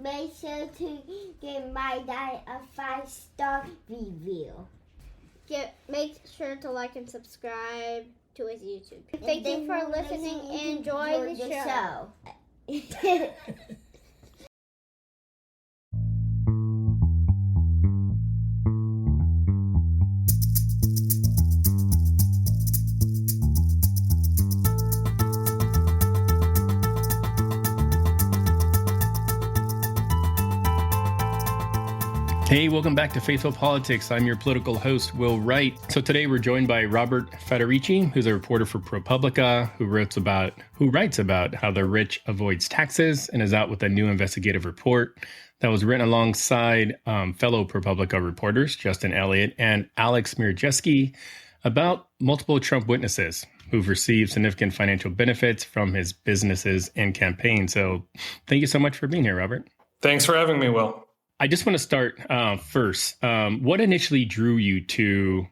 make sure to give my dad a 5-star review. Make sure to like and subscribe to his YouTube. Thank you for listening and enjoy the show. Hey, welcome back to Faithful Politics. I'm your political host, Will Wright. So today we're joined by Robert Faturechi, who's a reporter for ProPublica, who writes about how the rich avoids taxes and is out with a new investigative report that was written alongside fellow ProPublica reporters, Justin Elliott and Alex Mirjeski, about multiple Trump witnesses who've received significant financial benefits from his businesses and campaign. So thank you so much for being here, Robert. Thanks for having me, Will. I just want to start first. What initially drew you to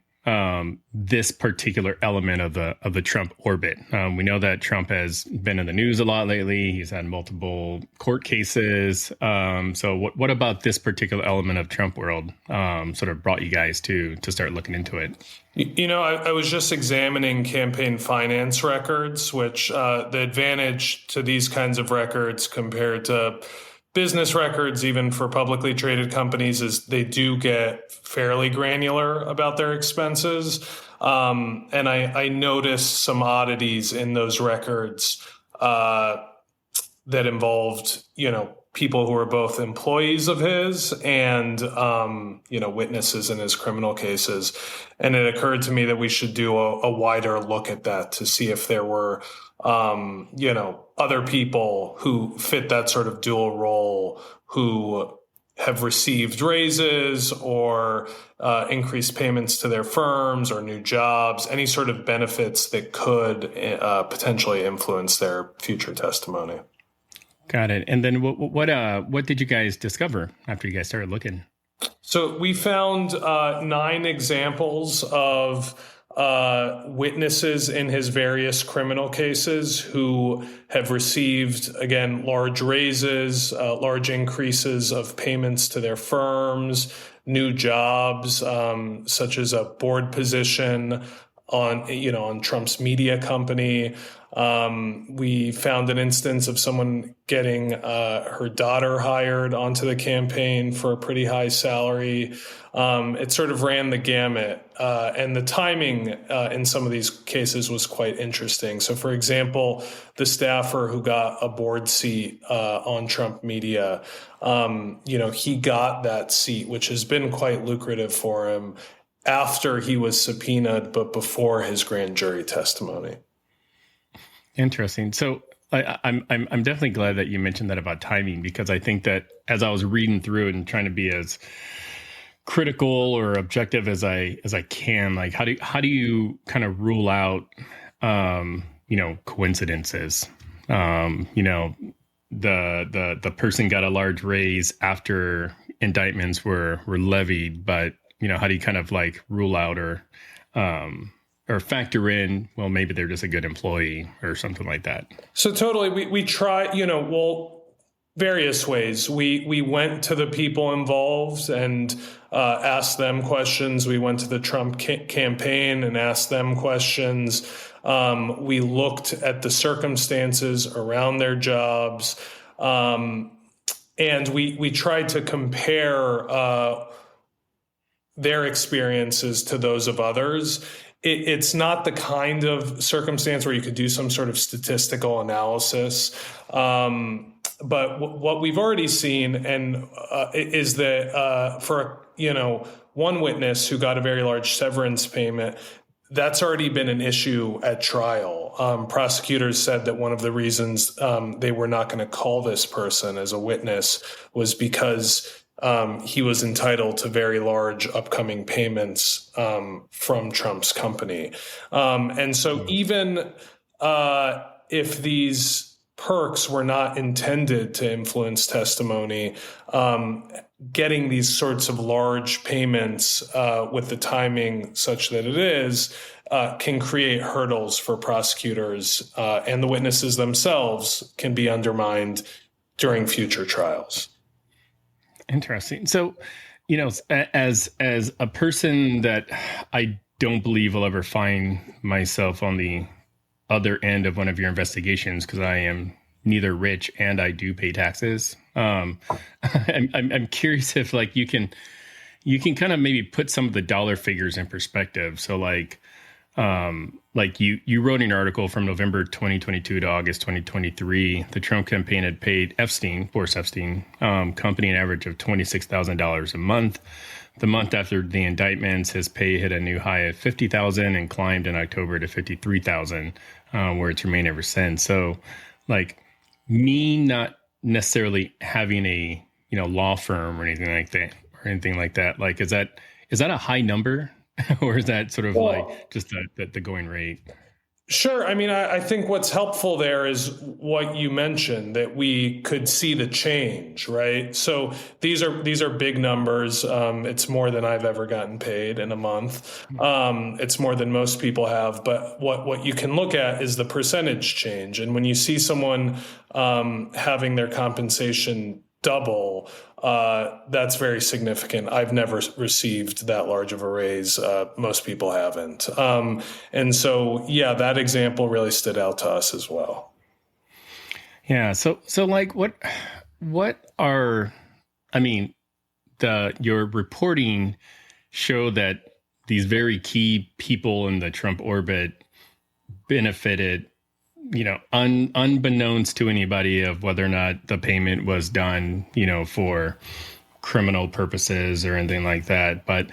this particular element of the Trump orbit? We know that Trump has been in the news a lot lately. He's had multiple court cases. So what about this particular element of Trump world sort of brought you guys to start looking into it? You know, I was just examining campaign finance records, which the advantage to these kinds of records compared to business records, even for publicly traded companies, is they do get fairly granular about their expenses. And I noticed some oddities in those records that involved, people who were both employees of his and, witnesses in his criminal cases. And it occurred to me that we should do a wider look at that to see if there were other people who fit that sort of dual role, who have received raises or increased payments to their firms or new jobs, any sort of benefits that could potentially influence their future testimony. Got it. And then what did you guys discover after you guys started looking? So we found 9 examples of witnesses in his various criminal cases who have received, again, large raises, large increases of payments to their firms, new jobs, such as a board position on Trump's media company. We found an instance of someone getting her daughter hired onto the campaign for a pretty high salary. It sort of ran the gamut. And the timing in some of these cases was quite interesting. So, for example, the staffer who got a board seat on Trump media, he got that seat, which has been quite lucrative for him, after he was subpoenaed, but before his grand jury testimony. Interesting. So I'm definitely glad that you mentioned that about timing, because I think that as I was reading through it and trying to be as critical or objective as I can, like how do you kind of rule out coincidences? The person got a large raise after indictments were levied, but how do you kind of like rule out or factor in, well, maybe they're just a good employee or something like that? So totally, we try, various ways. We went to the people involved and asked them questions. We went to the Trump campaign and asked them questions. We looked at the circumstances around their jobs. And we tried to compare their experiences to those of others. It's not the kind of circumstance where you could do some sort of statistical analysis. But what we've already seen is that for one witness who got a very large severance payment, that's already been an issue at trial. Prosecutors said that one of the reasons they were not going to call this person as a witness was because he was entitled to very large upcoming payments from Trump's company. And so even if these perks were not intended to influence testimony, getting these sorts of large payments with the timing such that it is can create hurdles for prosecutors, and the witnesses themselves can be undermined during future trials. Interesting. So, as a person that I don't believe will ever find myself on the other end of one of your investigations, because I am neither rich and I do pay taxes. I'm curious if like you can kind of maybe put some of the dollar figures in perspective. So like you wrote an article from November 2022 to August 2023. The Trump campaign had paid Boris Epstein, company an average of $26,000 a month. The month after the indictments, his pay hit a new high of $50,000 and climbed in October to $53,000, where it's remained ever since. So, like, me not necessarily having a law firm or anything like that, like is that a high number, or is that sort of like just the going rate? Sure. I mean, I think what's helpful there is what you mentioned, that we could see the change, right? So these are big numbers. It's more than I've ever gotten paid in a month. It's more than most people have. But what you can look at is the percentage change. And when you see someone having their compensation double, that's very significant. I've never received that large of a raise. Most people haven't. And so, yeah, that example really stood out to us as well. Yeah. So like what are, I mean, your reporting show that these very key people in the Trump orbit benefited, unbeknownst to anybody, of whether or not the payment was done, for criminal purposes or anything like that. But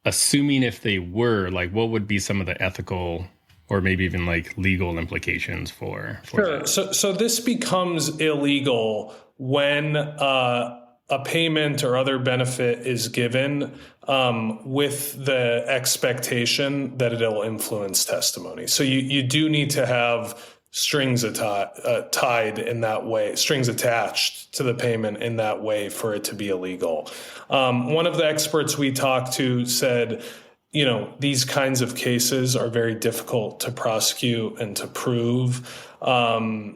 assuming if they were, like, what would be some of the ethical or maybe even like legal implications for Sure. that? So this becomes illegal when a payment or other benefit is given with the expectation that it'll influence testimony. So you do need to have strings tied in that way, strings attached to the payment in that way for it to be illegal. One of the experts we talked to said, these kinds of cases are very difficult to prosecute and to prove. A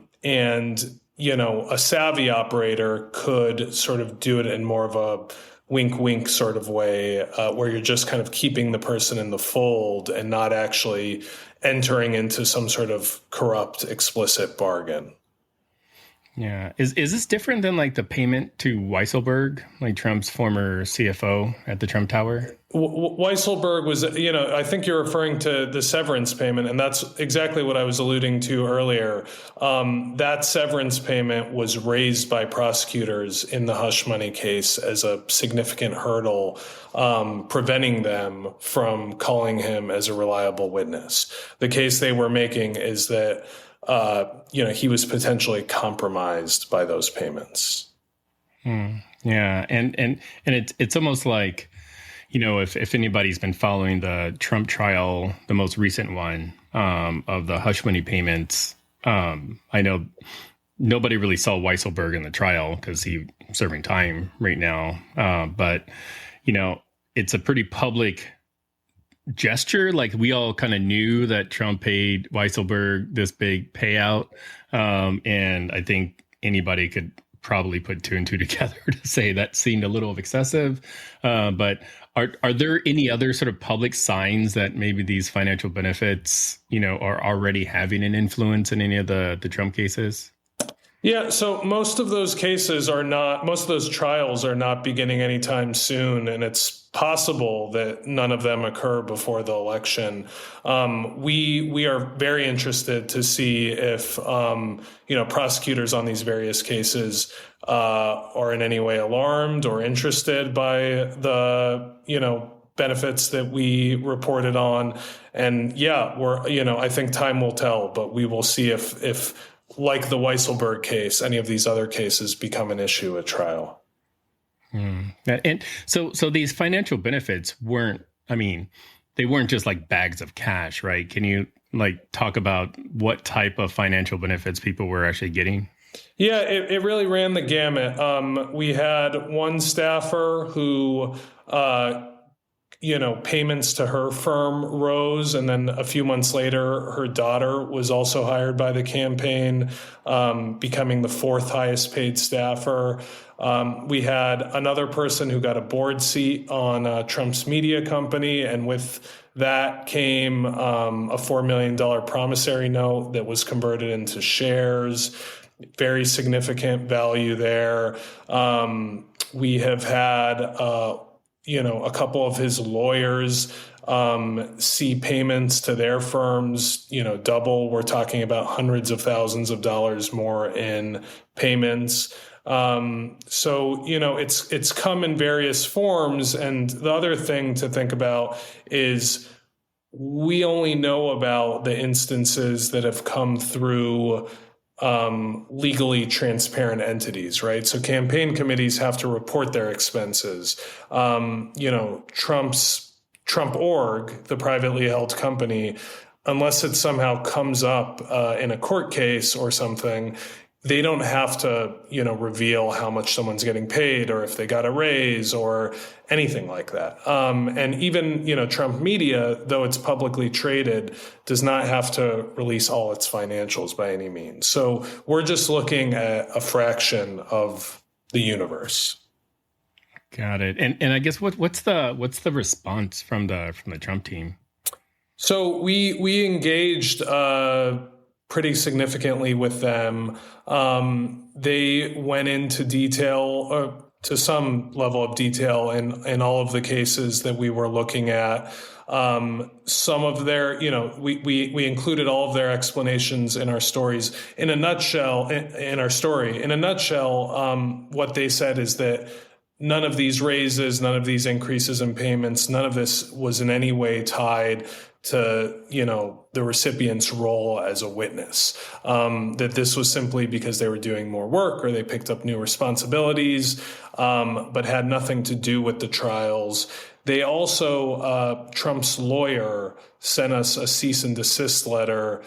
savvy operator could sort of do it in more of a wink sort of way, where you're just kind of keeping the person in the fold and not actually entering into some sort of corrupt, explicit bargain. Yeah. Is this different than like the payment to Weisselberg, like Trump's former CFO at the Trump Tower? Weisselberg was, I think you're referring to the severance payment, and that's exactly what I was alluding to earlier. That severance payment was raised by prosecutors in the hush money case as a significant hurdle, preventing them from calling him as a reliable witness. The case they were making is that he was potentially compromised by those payments. Yeah, and it's almost like, if anybody's been following the Trump trial, the most recent one, of the hush money payments, I know nobody really saw Weisselberg in the trial because he's serving time right now. But it's a pretty public gesture. Like, we all kind of knew that Trump paid Weisselberg this big payout. And I think anybody could probably put two and two together to say that seemed a little excessive. But are there any other sort of public signs that maybe these financial benefits, are already having an influence in any of the Trump cases? Yeah, so most of those trials are not beginning anytime soon, and it's possible that none of them occur before the election. We are very interested to see if prosecutors on these various cases are in any way alarmed or interested by the benefits that we reported on. And yeah, I think time will tell, but we will see if like the Weisselberg case, any of these other cases become an issue at trial. And so these financial benefits weren't just like bags of cash, right? Can you talk about what type of financial benefits people were actually getting? Yeah, it really ran the gamut. We had one staffer who payments to her firm rose. And then a few months later, her daughter was also hired by the campaign, becoming the fourth highest paid staffer. We had another person who got a board seat on Trump's media company. And with that came a $4 million promissory note that was converted into shares. Very significant value there. We have had a couple of his lawyers see payments to their firms, double. We're talking about hundreds of thousands of dollars more in payments. So it's come in various forms. And the other thing to think about is we only know about the instances that have come through legally transparent entities, right? So campaign committees have to report their expenses. Trump Org, the privately held company, unless it somehow comes up in a court case or something, they don't have to, reveal how much someone's getting paid or if they got a raise or anything like that. And even, Trump Media, though it's publicly traded, does not have to release all its financials by any means. So we're just looking at a fraction of the universe. Got it. And I guess what's the response from the Trump team? So we engaged pretty significantly with them. They went into detail, to some level of detail in all of the cases that we were looking at. Some of their, we included all of their explanations in our stories. In a nutshell, what they said is that none of these raises, none of these increases in payments, none of this was in any way tied to, the recipient's role as a witness. That this was simply because they were doing more work or they picked up new responsibilities, but had nothing to do with the trials. They also, Trump's lawyer sent us a cease and desist letter,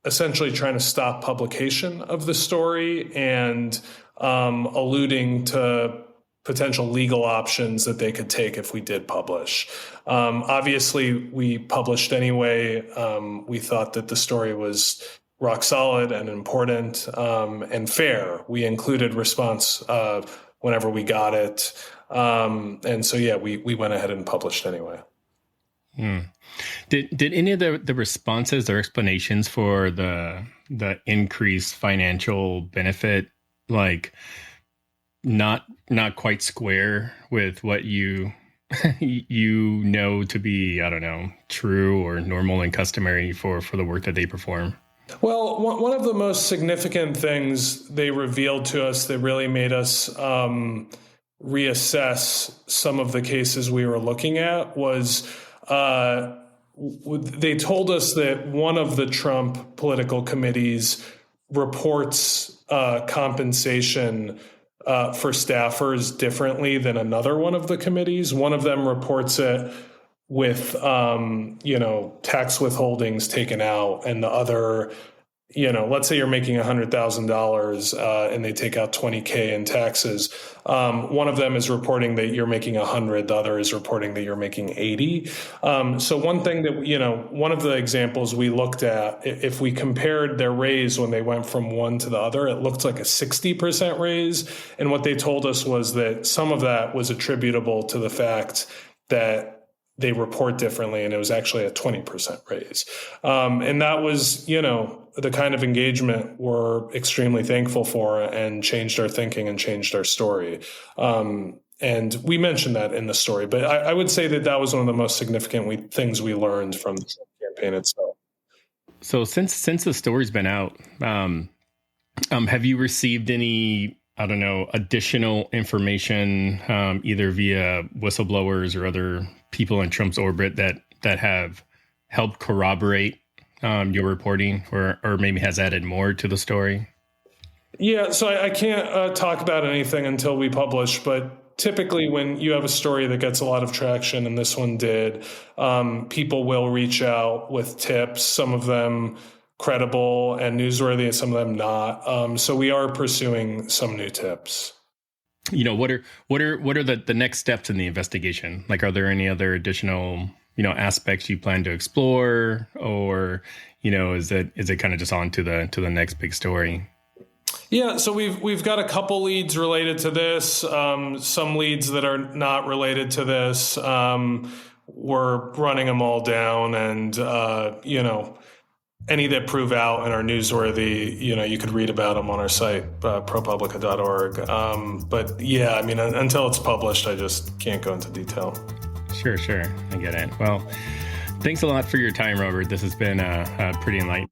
essentially trying to stop publication of the story and alluding to potential legal options that they could take if we did publish. Obviously, we published anyway. We thought that the story was rock solid and important and fair. We included response whenever we got it. And so, yeah, we went ahead and published anyway. Did any of the responses or explanations for the increased financial benefit, not quite square with what you know to be, I don't know, true or normal and customary for the work that they perform? Well, one of the most significant things they revealed to us that really made us reassess some of the cases we were looking at was they told us that one of the Trump political committees reports compensation for staffers differently than another one of the committees. One of them reports it with, tax withholdings taken out, and the other, let's say you're making $100,000 and they take out $20K in taxes. One of them is reporting that you're making 100. The other is reporting that you're making 80. So one thing that, one of the examples we looked at, if we compared their raise when they went from one to the other, it looked like a 60% raise. And what they told us was that some of that was attributable to the fact that they report differently, and it was actually a 20% raise. And that was, the kind of engagement we're extremely thankful for, and changed our thinking and changed our story. And we mentioned that in the story, but I would say that was one of the most significant things we learned from the campaign itself. So since the story's been out, have you received any, I don't know, additional information, either via whistleblowers or other people in Trump's orbit that have helped corroborate your reporting, or maybe has added more to the story? Yeah, so I can't talk about anything until we publish, but typically when you have a story that gets a lot of traction, and this one did, people will reach out with tips, some of them credible and newsworthy, and some of them not. So we are pursuing some new tips. what are the next steps in the investigation? Like, are there any other additional, aspects you plan to explore, or, is it kind of just on to the next big story? Yeah, so we've got a couple leads related to this, some leads that are not related to this. We're running them all down, and any that prove out and are newsworthy, you could read about them on our site, ProPublica.org. But yeah, I mean, until it's published, I just can't go into detail. Sure. I get it. Well, thanks a lot for your time, Robert. This has been pretty enlightening.